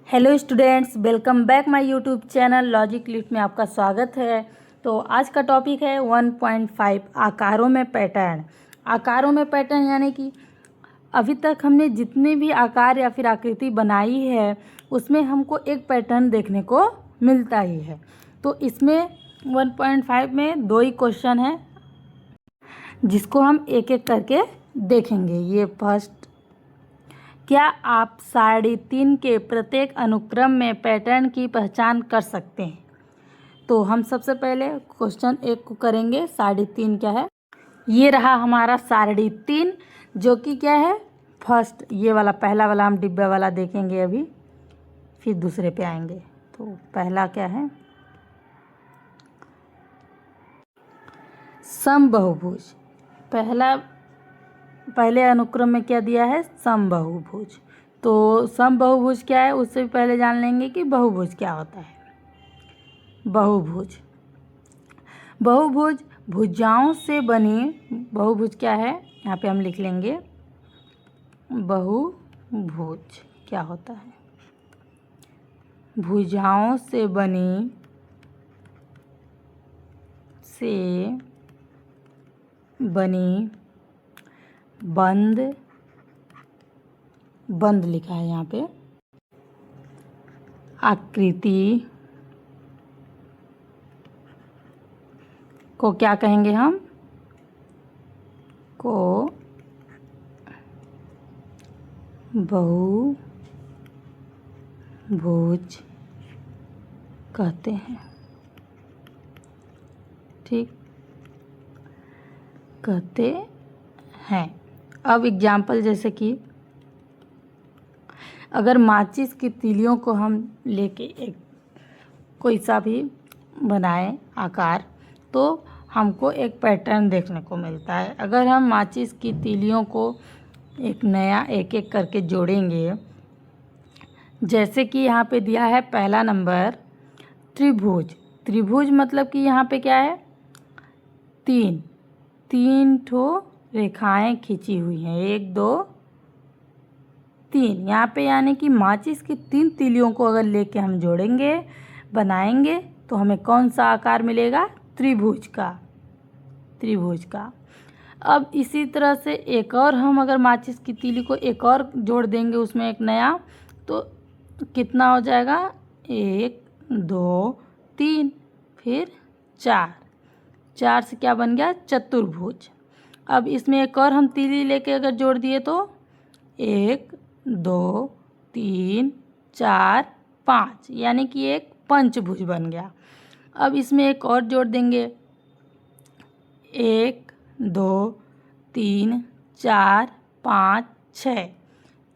Hello students, welcome back my YouTube channel logic lift में आपका स्वागत है। तो आज का टॉपिक है 1.5 आकारों में पैटर्न। आकारों में पैटर्न यानी कि अभी तक हमने जितने भी आकार या फिर आकृति बनाई है उसमें हमको एक पैटर्न देखने को मिलता ही है। तो इसमें 1.5 में 2 ही क्वेश्चन है जिसको हम एक एक करके देखेंगे। ये फर्स्ट, क्या आप 3.5 के प्रत्येक अनुक्रम में पैटर्न की पहचान कर सकते हैं? तो हम सबसे पहले क्वेश्चन 1 को करेंगे। 3.5 क्या है? ये रहा हमारा 3.5 जो कि क्या है, फर्स्ट ये वाला पहला वाला हम डिब्बा वाला देखेंगे अभी, फिर दूसरे पे आएंगे। तो पहला क्या है, समबाहुभुज। पहले अनुक्रम में क्या दिया है, समबाहुभुज। तो समबाहुभुज क्या है उससे भी पहले जान लेंगे कि बहुभुज क्या होता है। बहुभुज भुजाओं से बनी, बहुभुज क्या है यहाँ पे हम लिख लेंगे। बहुभुज क्या होता है, भुजाओं से बनी बंद लिखा है यहाँ पे, आकृति को क्या कहेंगे हम, को बहुभुज कहते हैं। ठीक, कहते हैं। अब एग्जाम्पल, जैसे कि अगर माचिस की तीलियों को हम लेके एक कोई सा भी बनाए आकार, तो हमको एक पैटर्न देखने को मिलता है। अगर हम माचिस की तीलियों को एक नया एक एक करके जोड़ेंगे, जैसे कि यहाँ पे दिया है पहला नंबर त्रिभुज। त्रिभुज मतलब कि यहाँ पे क्या है, तीन ठो रेखाएं खींची हुई हैं, 1 2 3 यहाँ पे, यानी कि माचिस की 3 तीलियों को अगर लेके हम जोड़ेंगे, बनाएंगे, तो हमें कौन सा आकार मिलेगा, त्रिभुज का। अब इसी तरह से एक और हम अगर माचिस की तीली को एक और जोड़ देंगे उसमें एक नया, तो कितना हो जाएगा, 1 2 3 फिर 4 से क्या बन गया, चतुर्भुज। अब इसमें एक और हम तीली लेके अगर जोड़ दिए तो 1 2 3 4 5, यानी कि एक पंचभुज बन गया। अब इसमें एक और जोड़ देंगे, 1 2 3 4 5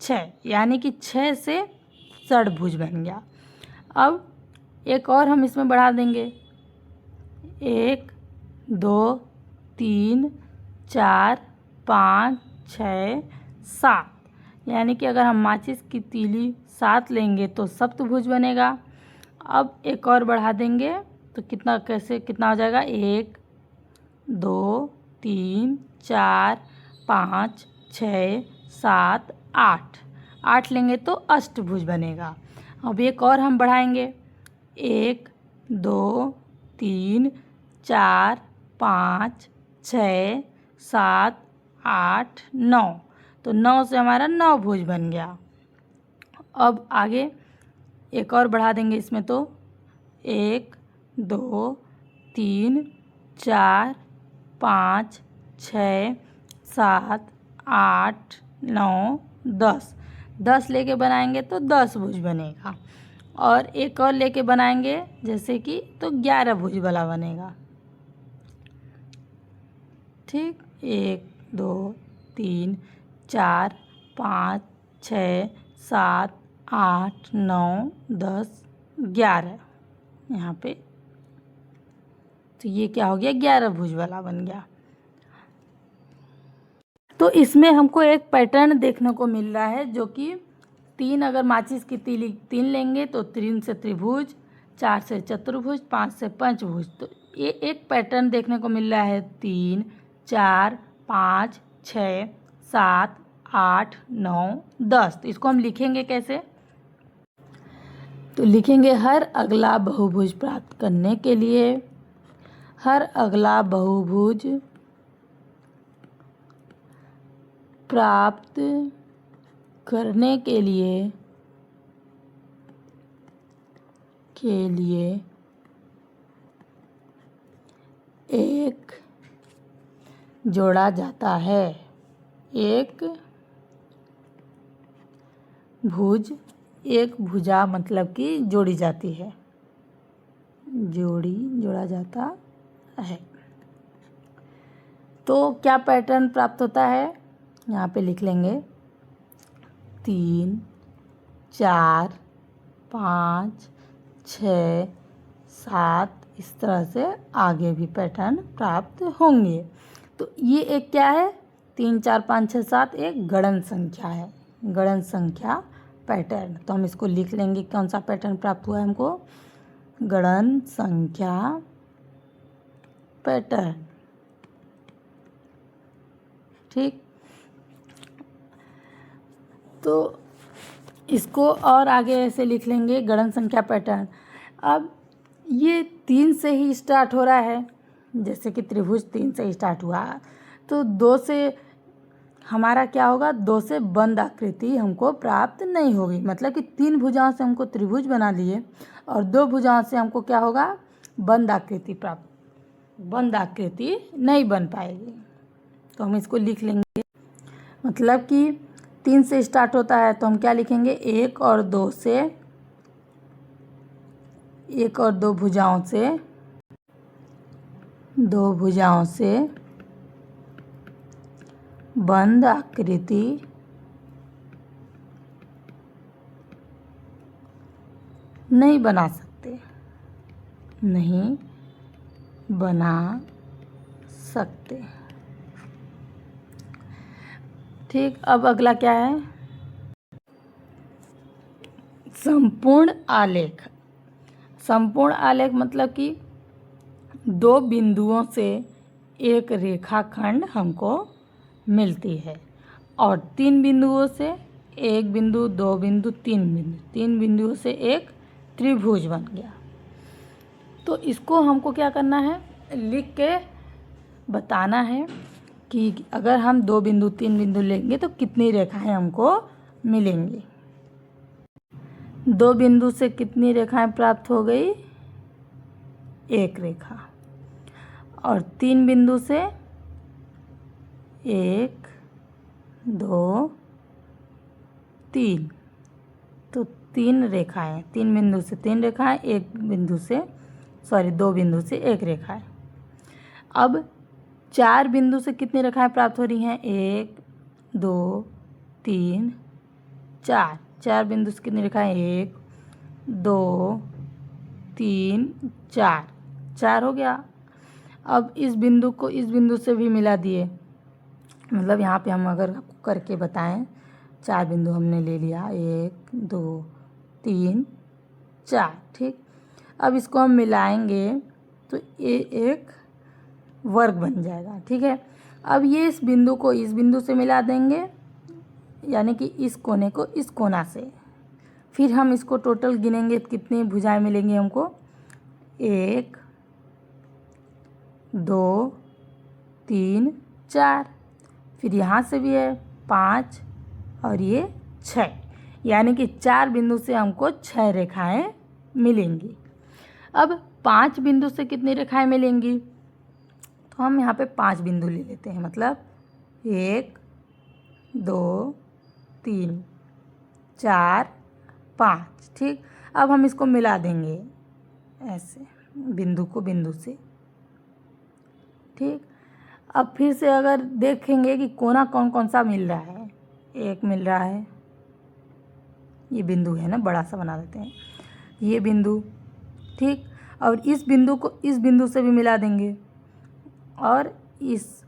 6, यानी कि 6 से षडभुज बन गया। अब एक और हम इसमें बढ़ा देंगे, 1 2 3 4 5 6 7, यानी कि अगर हम माचिस की तीली 7 लेंगे तो सप्तभुज बनेगा। अब एक और बढ़ा देंगे तो कितना हो जाएगा, 1 2 3 4 5 6 7 8 लेंगे तो अष्टभुज बनेगा। अब एक और हम बढ़ाएंगे, 1 2 3 4 5 6 7 8 9, तो 9 से हमारा 9 भुज बन गया। अब आगे एक और बढ़ा देंगे इसमें, तो 1 2 3 4 5 6 7 8 9 10 लेके बनाएंगे तो 10 भुज बनेगा। और एक और लेके बनाएंगे जैसे कि, तो 11 भुज वाला बनेगा। ठीक, 1 2 3 4 5 6 7 8 9 10 11, यहाँ पे, तो ये क्या हो गया, 11 भुज वाला बन गया। तो इसमें हमको एक पैटर्न देखने को मिल रहा है, जो कि 3, अगर माचिस की तीली 3 लेंगे तो 3 से त्रिभुज, 4 से चतुर्भुज, 5 से पंचभुज। तो ये एक पैटर्न देखने को मिल रहा है, 3 4 5 6 7 8 9 10। तो इसको हम लिखेंगे कैसे, तो लिखेंगे हर अगला बहुभुज प्राप्त करने के लिए, हर अगला बहुभुज प्राप्त करने के लिए एक जोड़ा जाता है, एक भुजा मतलब कि जोड़ी जाती है, जोड़ा जाता है। तो क्या पैटर्न प्राप्त होता है, यहाँ पे लिख लेंगे 3, 4, 5, 6, 7, इस तरह से आगे भी पैटर्न प्राप्त होंगे। तो ये एक क्या है, 3, 4, 5, 6, 7 एक गणन संख्या है, गणन संख्या पैटर्न। तो हम इसको लिख लेंगे कौन सा पैटर्न प्राप्त हुआ है हमको, गणन संख्या पैटर्न। ठीक, तो इसको और आगे ऐसे लिख लेंगे गणन संख्या पैटर्न। अब ये 3 से ही स्टार्ट हो रहा है, जैसे कि त्रिभुज 3 से स्टार्ट हुआ, तो 2 से हमारा क्या होगा, 2 से बंद आकृति हमको प्राप्त नहीं होगी। मतलब कि 3 भुजाओं से हमको त्रिभुज बना लिए और 2 भुजाओं से हमको क्या होगा, बंद आकृति प्राप्त, बंद आकृति नहीं बन पाएगी। तो हम इसको लिख लेंगे, मतलब कि 3 से स्टार्ट होता है तो हम क्या लिखेंगे, 1 और 2 से, 1 और 2 भुजाओं से, 2 भुजाओं से बंद आकृति नहीं बना सकते, नहीं बना सकते। ठीक, अब अगला क्या है, संपूर्ण आलेख। संपूर्ण आलेख मतलब कि 2 बिंदुओं से एक रेखाखंड हमको मिलती है और 3 बिंदुओं से, 1 बिंदु, 2 बिंदु, 3 बिंदु, 3 बिंदुओं से एक त्रिभुज बन गया। तो इसको हमको क्या करना है, लिख के बताना है कि अगर हम 2 बिंदु 3 बिंदु लेंगे तो कितनी रेखाएं हमको मिलेंगी। 2 बिंदु से कितनी रेखाएं प्राप्त हो गई, एक रेखा, और 3 बिंदु से 1, 2, 3, तो 3 रेखाएं, 3 बिंदु से 3 रेखाएं, 2 बिंदु से एक रेखाएं। अब 4 बिंदु से कितनी रेखाएं प्राप्त हो रही हैं, 1, 2, 3, 4, 4 बिंदु से कितनी रेखाएं, 1, 2, 3, 4, 4 हो गया। अब इस बिंदु को इस बिंदु से भी मिला दिए, मतलब यहाँ पे हम अगर करके बताएं, 4 बिंदु हमने ले लिया, 1, 2, 3, 4, ठीक। अब इसको हम मिलाएंगे तो ये एक वर्ग बन जाएगा, ठीक है। अब ये इस बिंदु को इस बिंदु से मिला देंगे, यानी कि इस कोने को इस कोना से। फिर हम इसको टोटल गिनेंगे तो कितनी भुजाएं मिलेंगी हमको, 1, 2, 3, 4, फिर यहाँ से भी है 5 और ये 6, यानी कि 4 बिंदु से हमको 6 रेखाएं मिलेंगी। अब 5 बिंदु से कितनी रेखाएं मिलेंगी, तो हम यहाँ पे 5 बिंदु ले लेते हैं, मतलब 1, 2, 3, 4, 5, ठीक। अब हम इसको मिला देंगे ऐसे, बिंदु को बिंदु से, ठीक। अब फिर से अगर देखेंगे कि कोना कौन कौन सा मिल रहा है, एक मिल रहा है, ये बिंदु है ना, बड़ा सा बना देते हैं, ये बिंदु, ठीक। और इस बिंदु को इस बिंदु से भी मिला देंगे और इस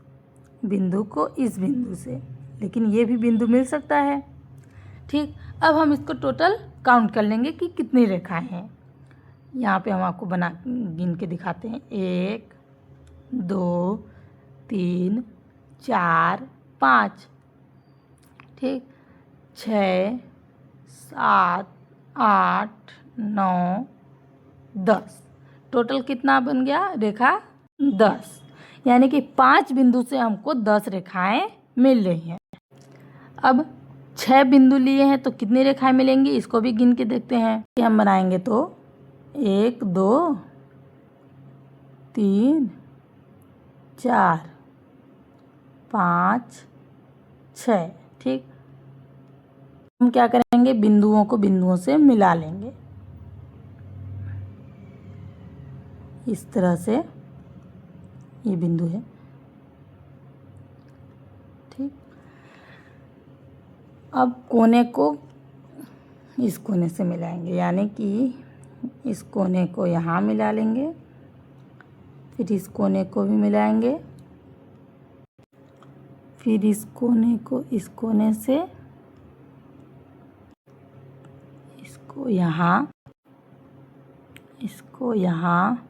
बिंदु को इस बिंदु से, लेकिन ये भी बिंदु मिल सकता है, ठीक। अब हम इसको टोटल काउंट कर लेंगे कि कितनी रेखाएं हैं। यहाँ पे हम आपको बना गिन के दिखाते हैं, 1, 2, 3, 4, 5, ठीक, 6, 7, 8, 9, 10। टोटल कितना बन गया रेखा? 10। यानी कि 5 बिंदु से हमको 10 रेखाएं मिल रही हैं। अब 6 बिंदु लिए हैं तो कितनी रेखाएं मिलेंगी, इसको भी गिन के देखते हैं। कि हम बनाएंगे तो 1, 2, 3, 4, 5, 6। ठीक, हम क्या करेंगे, बिंदुओं को बिंदुओं से मिला लेंगे। इस तरह से ये बिंदु है। ठीक, अब कोने को इस कोने से मिलाएंगे, यानी कि इस कोने को यहाँ मिला लेंगे, फिर इस कोने को भी मिलाएंगे, फिर इस कोने को इस कोने से, इसको यहाँ, इसको यहाँ,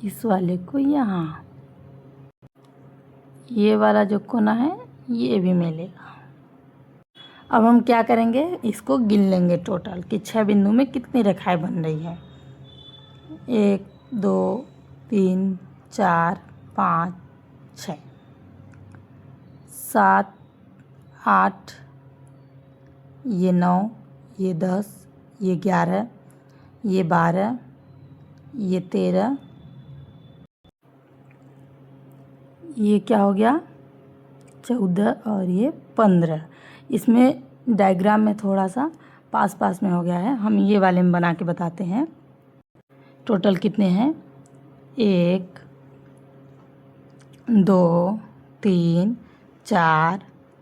इस वाले को यहाँ, ये वाला जो कोना है ये भी मिलेगा। अब हम क्या करेंगे, इसको गिन लेंगे टोटल कि 6 बिंदु में कितनी रेखाएं बन रही हैं। 1, 2, 3, 4, 5, 6, 7, 8, ये 9, ये 10, ये 11, ये 12, ये 13, ये क्या हो गया 14 और ये 15। इसमें डायग्राम में थोड़ा सा पास पास में हो गया है, हम ये वाले में बना के बताते हैं। टोटल कितने हैं, 1, 2, 3, 4,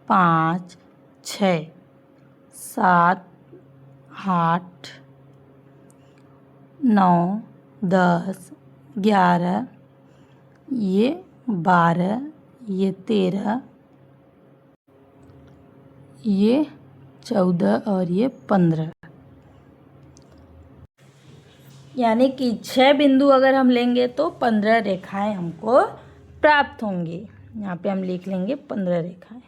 5, 6, 7, 8, 9, 10, 11, ये 12, ये 13, ये 14 और ये 15। यानी कि 6 बिंदु अगर हम लेंगे तो 15 रेखाएं हमको प्राप्त होंगी। यहाँ पे हम लिख लेंगे 15 रेखाएं।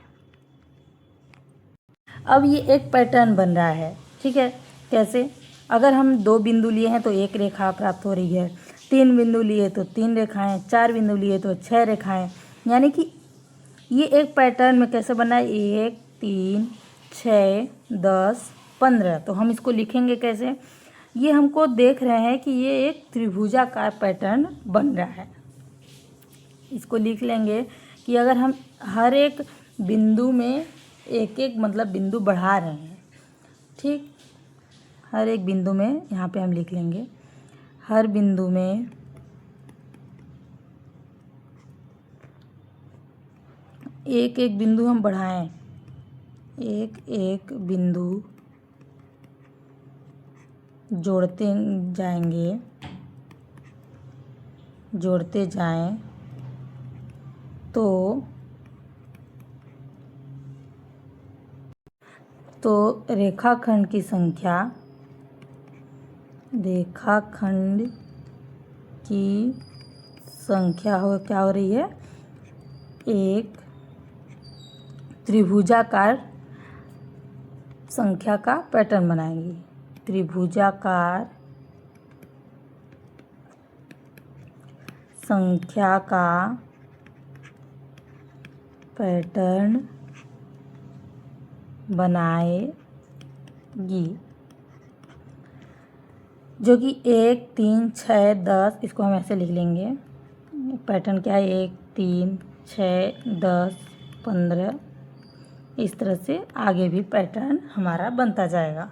अब ये एक पैटर्न बन रहा है। ठीक है, कैसे? अगर हम 2 बिंदु लिए हैं तो 1 रेखा प्राप्त हो रही है, 3 बिंदु लिए तो 3 रेखाएं, 4 बिंदु लिए तो 6 रेखाएं। यानी कि ये एक पैटर्न में कैसे बना है, 1, 3, 6, 10, 15। तो हम इसको लिखेंगे कैसे? ये हमको देख रहे हैं कि ये एक त्रिभुजाकार पैटर्न बन रहा है। इसको लिख लेंगे कि अगर हम हर एक बिंदु में एक एक मतलब बिंदु बढ़ा रहे हैं। ठीक, हर एक बिंदु में यहाँ पे हम लिख लेंगे, हर बिंदु में एक एक बिंदु हम बढ़ाएं, एक एक बिंदु जोड़ते जाएंगे, जोड़ते जाएं तो रेखाखंड की संख्या, रेखाखंड की संख्या क्या हो रही है, एक त्रिभुजाकार संख्या का पैटर्न बनाएंगी। त्रिभुजाकार संख्या का पैटर्न बनाएगी, जो कि 1, 3, 6, 10, इसको हम ऐसे लिख लेंगे। पैटर्न क्या है, 1, 3, 6, 10, 15, इस तरह से आगे भी पैटर्न हमारा बनता जाएगा।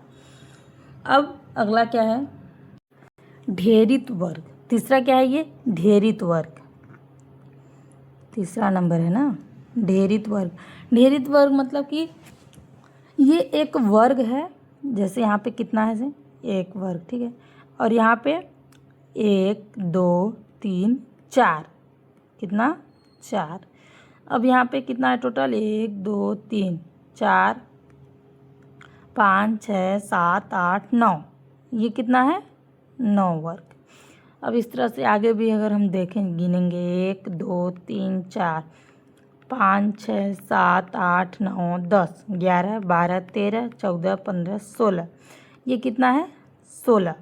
अब अगला क्या है, ढेरित वर्ग। तीसरा क्या है, ये ढेरित वर्ग, तीसरा नंबर है ना, ढेरित वर्ग। ढेरित वर्ग मतलब कि ये एक वर्ग है, जैसे यहाँ पे कितना है से एक वर्ग, ठीक है, और यहाँ पे 1, 2, 3, 4, कितना 4। अब यहाँ पे कितना है टोटल, 1, 2, 3, 4, 5, 6, 7, 8, 9, ये कितना है 9 वर्ग। अब इस तरह से आगे भी अगर हम देखें, गिनेंगे 1, 2, 3, 4, 5, 6, 7, 8, 9, 10, 11, 12, 13, 14, 15, 16, ये कितना है 16।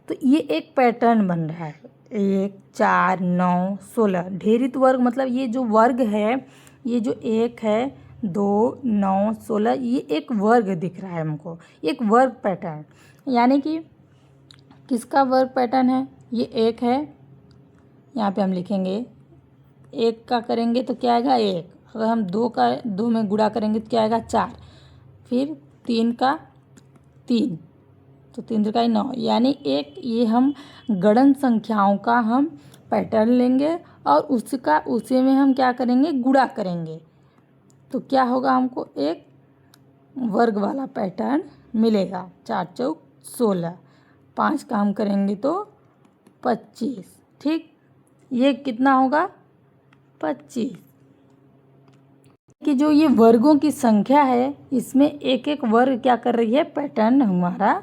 तो ये एक पैटर्न बन रहा है 1 4 9 16 ढेरित वर्ग, मतलब ये जो वर्ग है, ये जो 1 है 2 9 16, ये एक वर्ग दिख रहा है हमको, एक वर्ग पैटर्न। यानी कि किसका वर्ग पैटर्न है, ये 1 है, यहाँ पे हम लिखेंगे 1 का करेंगे तो क्या आएगा 1, अगर हम 2 में गुणा करेंगे तो क्या आएगा 4, फिर 3 का 3, तो 3 का 9, यानी एक ये हम गणन संख्याओं का हम पैटर्न लेंगे और उसी में हम क्या करेंगे गुणा करेंगे, तो क्या होगा हमको एक वर्ग वाला पैटर्न मिलेगा। 4 चौक 16, 5 का हम करेंगे तो 25, ठीक, ये कितना होगा 25। कि जो ये वर्गों की संख्या है इसमें एक एक वर्ग क्या कर रही है, पैटर्न हमारा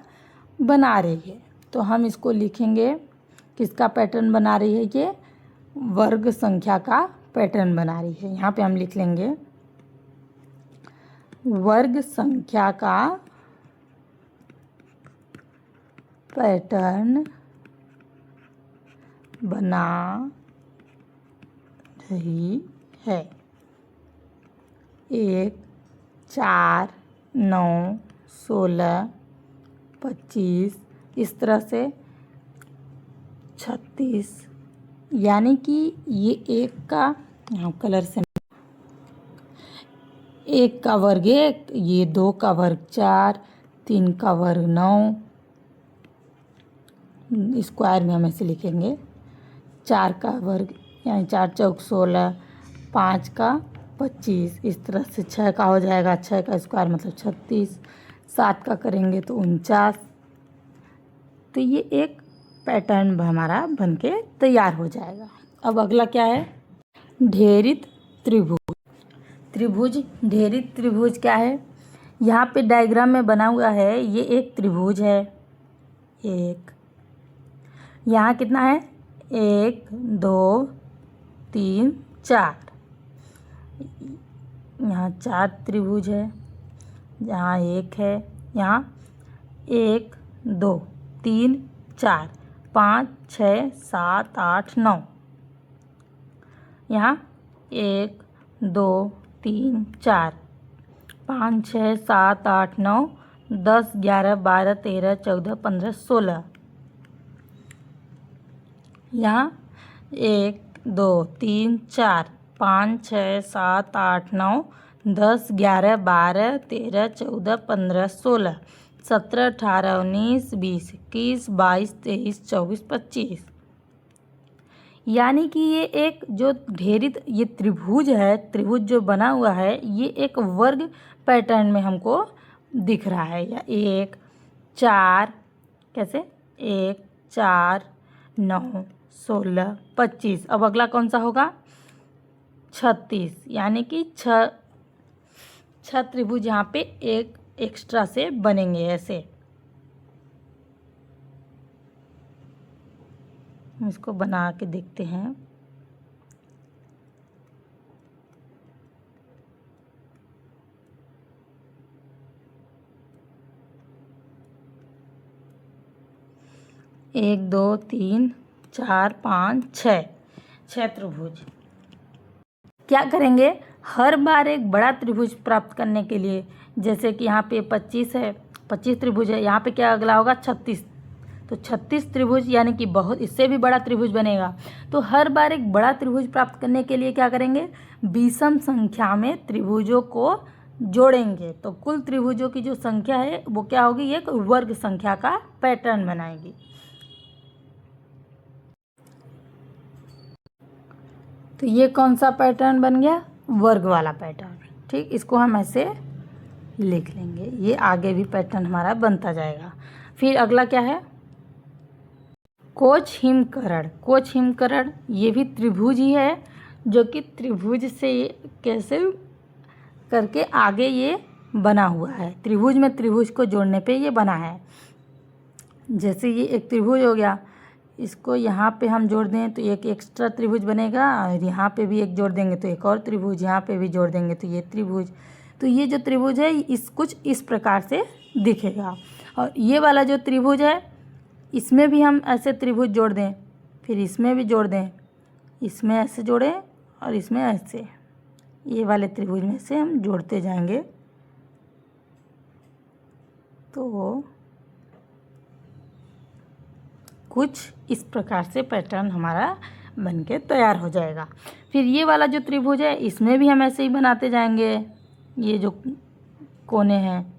बना रही है। तो हम इसको लिखेंगे, किसका पैटर्न बना रही है, ये वर्ग संख्या का पैटर्न बना रही है। यहाँ पे हम लिख लेंगे वर्ग संख्या का पैटर्न बना रही है। 1 4 9 16 25, इस तरह से 36, यानी कि ये 1 का, यहाँ कलर से 1 का वर्ग 1, ये 2 का वर्ग 4, 3 का वर्ग 9, स्क्वायर में हम ऐसे लिखेंगे, 4 का वर्ग यानी 4 चौक 16, 5 का 25, इस तरह से 6 का हो जाएगा, 6 का स्क्वायर मतलब 36, 7 का करेंगे तो 49। तो ये एक पैटर्न हमारा बनके तैयार हो जाएगा। अब अगला क्या है, ढेरित त्रिभुज। ढेरित त्रिभुज क्या है, यहाँ पे डायग्राम में बना हुआ है, ये एक त्रिभुज है, एक, यहाँ कितना है 1 2 3 4, यहाँ 4 त्रिभुज है, यहाँ 1 है, यहाँ 1 2 3 4 5 6 7 8 9, यहाँ 1 2 3 4 5 6 7 8 9 10 11 12 13 14 15 16, यहाँ 1 2 3 4 5 6 7 8 9 10 11 12 13 14 15 16 17 18 19 20 21 22 23 24 25, यानी कि ये एक जो ढेरित ये त्रिभुज है, त्रिभुज जो बना हुआ है, ये एक वर्ग पैटर्न में हमको दिख रहा है। या 1 4, कैसे 1 4 9 16 25, अब अगला कौन सा होगा 36, यानी कि 6 त्रिभुज यहाँ पे एक एक्स्ट्रा से बनेंगे ऐसे। हम इसको बना के देखते हैं। एक 2 3 4 5 6 त्रिभुज। क्या करेंगे, हर बार एक बड़ा त्रिभुज प्राप्त करने के लिए, जैसे कि यहाँ पे 25 है, 25 त्रिभुज है, यहाँ पे क्या अगला होगा 36, तो 36 त्रिभुज यानी कि बहुत इससे भी बड़ा त्रिभुज बनेगा। तो हर बार एक बड़ा त्रिभुज प्राप्त करने के लिए क्या करेंगे, विषम संख्या में त्रिभुजों को जोड़ेंगे, तो कुल त्रिभुजों की जो संख्या है वो क्या होगी, एक वर्ग संख्या का पैटर्न बनाएगी। तो ये कौन सा पैटर्न बन गया, वर्ग वाला पैटर्न, ठीक, इसको हम ऐसे लिख लेंगे, ये आगे भी पैटर्न हमारा बनता जाएगा। फिर अगला क्या है, कोच हिमकरण। कोच हिमकरण ये भी त्रिभुज ही है, जो कि त्रिभुज से कैसे करके आगे ये बना हुआ है, त्रिभुज में त्रिभुज को जोड़ने पे ये बना है। जैसे ये एक त्रिभुज हो गया, इसको यहाँ पे हम जोड़ दें तो एक एक्स्ट्रा त्रिभुज बनेगा, और यहाँ पे भी एक जोड़ देंगे तो एक और त्रिभुज, यहाँ पे भी जोड़ देंगे तो ये त्रिभुज। तो ये जो त्रिभुज है कुछ इस प्रकार से दिखेगा। और ये वाला जो त्रिभुज है इसमें भी हम ऐसे त्रिभुज जोड़ दें, फिर इसमें भी जोड़ दें, इसमें ऐसे जोड़ें और इसमें ऐसे, ये वाले त्रिभुज में से हम जोड़ते जाएंगे तो कुछ इस प्रकार से पैटर्न हमारा बनके तैयार हो जाएगा। फिर ये वाला जो त्रिभुज है इसमें भी हम ऐसे ही बनाते जाएंगे, ये जो कोने हैं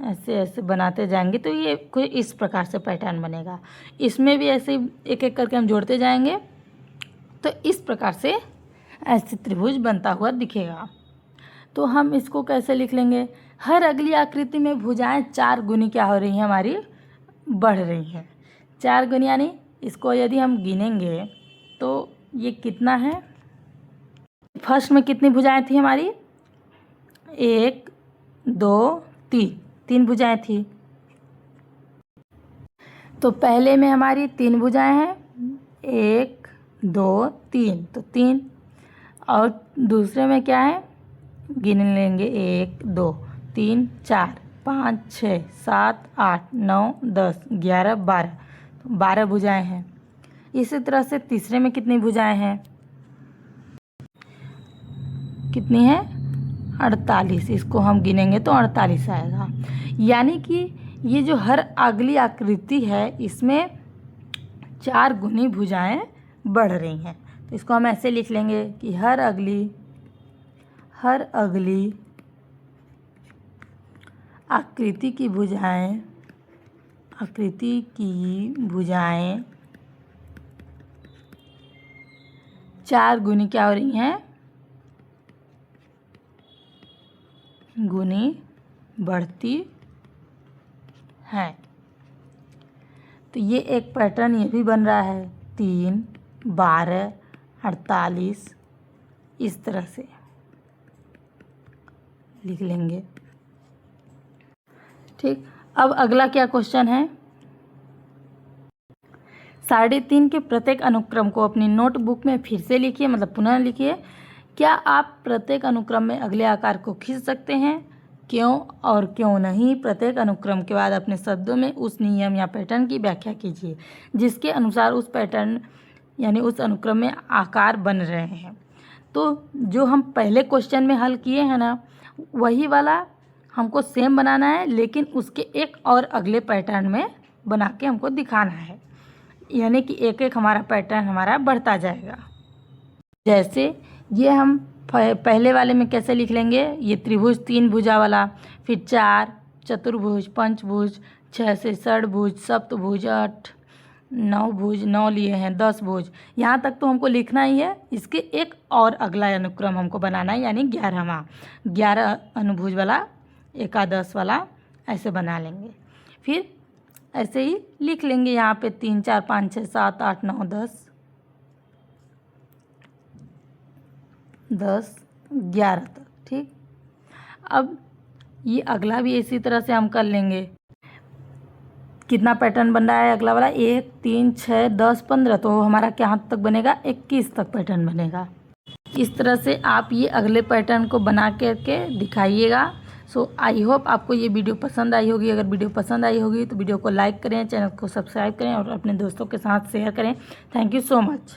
ऐसे ऐसे बनाते जाएंगे तो ये कोई इस प्रकार से पैटर्न बनेगा। इसमें भी ऐसे ही एक एक करके हम जोड़ते जाएंगे तो इस प्रकार से ऐसे त्रिभुज बनता हुआ दिखेगा। तो हम इसको कैसे लिख लेंगे, हर अगली आकृति में भुजाएं 4 गुनी क्या हो रही हैं, हमारी बढ़ रही हैं। 4 गुनी यानी इसको यदि हम गिनेंगे तो ये कितना है, फर्स्ट में कितनी भुजाएं थी हमारी, 1 2 3 भुजाएं थी। तो पहले में हमारी 3 भुजाएं हैं, 1 2 3 तो 3, और दूसरे में क्या है, गिन लेंगे 1 2 3 4 5 6 7 8 9 10 11 12, तो 12 भुजाएं हैं। इसी तरह से तीसरे में कितनी भुजाएं हैं, कितनी है, 48, इसको हम गिनेंगे तो 48 आएगा। यानी कि ये जो हर अगली आकृति है इसमें 4 गुनी भुजाएं बढ़ रही हैं। तो इसको हम ऐसे लिख लेंगे कि हर अगली आकृति की भुजाएं 4 गुनी क्या हो रही हैं, गुनी बढ़ती है। तो ये एक पैटर्न ये भी बन रहा है, 3 12 48 इस तरह से लिख लेंगे। ठीक, अब अगला क्या क्वेश्चन है, 3.5 के प्रत्येक अनुक्रम को अपनी नोटबुक में फिर से लिखिए, मतलब पुनः लिखिए। क्या आप प्रत्येक अनुक्रम में अगले आकार को खींच सकते हैं, क्यों और क्यों नहीं। प्रत्येक अनुक्रम के बाद अपने शब्दों में उस नियम या पैटर्न की व्याख्या कीजिए जिसके अनुसार उस पैटर्न यानी उस अनुक्रम में आकार बन रहे हैं। तो जो हम पहले क्वेश्चन में हल किए हैं ना, वही वाला हमको सेम बनाना है, लेकिन उसके एक और अगले पैटर्न में बना के हमको दिखाना है, यानी कि एक एक हमारा पैटर्न हमारा बढ़ता जाएगा। जैसे ये हम पहले वाले में कैसे लिख लेंगे, ये त्रिभुज 3 भुजा वाला, फिर 4 चतुर्भुज, पंचभुज, 6 से षडभुज, सप्तभुज, 8 9 भुज, 9 लिए हैं 10 भुज, यहाँ तक तो हमको लिखना ही है। इसके एक और अगला अनुक्रम हमको बनाना है, यानी 11 अनुभुज वाला, एकादश वाला ऐसे बना लेंगे। फिर ऐसे ही लिख लेंगे यहाँ पे 3 4 5 6 7 8 9 10 11 तक। ठीक, अब ये अगला भी इसी तरह से हम कर लेंगे। कितना पैटर्न बन रहा है अगला वाला, 1 3 6 10 15, तो हमारा क्या तक बनेगा, 21 तक पैटर्न बनेगा। इस तरह से आप ये अगले पैटर्न को बना करके दिखाइएगा। सो आई होप आपको ये वीडियो पसंद आई होगी। अगर वीडियो पसंद आई होगी तो वीडियो को लाइक करें, चैनल को सब्सक्राइब करें और अपने दोस्तों के साथ शेयर करें। Thank you so much.